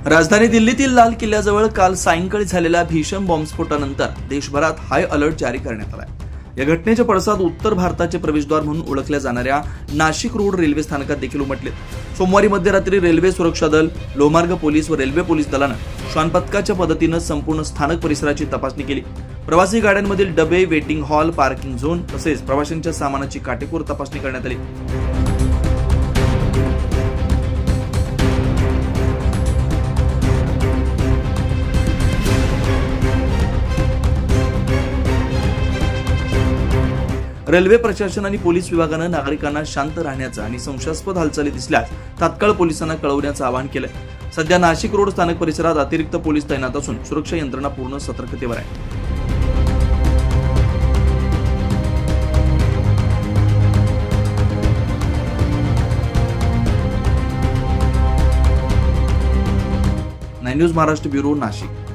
राजधानी दिल्लीतील लाल किल्ल्याजवळ काल सायंकाळी झालेल्या भीषण बॉम्बस्फोटानंतर देशभरात हाय अलर्ट जारी करण्यात आलाय। या घटनेचे पडसाद उत्तर भारताचे प्रवेशद्वार म्हणून ओळखल्या जाणाऱ्या नाशिक रोड रेल्वे स्थानकात देखील उमटले। सोमवारी मध्यरात्री रेल्वे सुरक्षा दल, लोहमार्ग पोलीस व रेल्वे पोलीस दलानं श्वान पथकाच्या मदतीनं संपूर्ण स्थानक परिसराची तपासणी केली। प्रवासी गाड्यांमधील डबे, वेटिंग हॉल, पार्किंग झोन तसेच प्रवाशांच्या सामानाची काटेकोर तपासणी करण्यात आली। रेल्वे प्रशासन आणि पोलीस विभागानं नागरिकांना शांत राहण्याचं आणि संशयास्पद हालचाली दिसल्यास तात्काळ पोलिसांना कळवण्याचं आवाहन केलंय। सध्या नाशिक रोड स्थानक परिसरात अतिरिक्त पोलीस तैनात असून सुरक्षा यंत्रणा पूर्ण सतर्कतेवर आहे। News Maharashtra bureau, Nashik.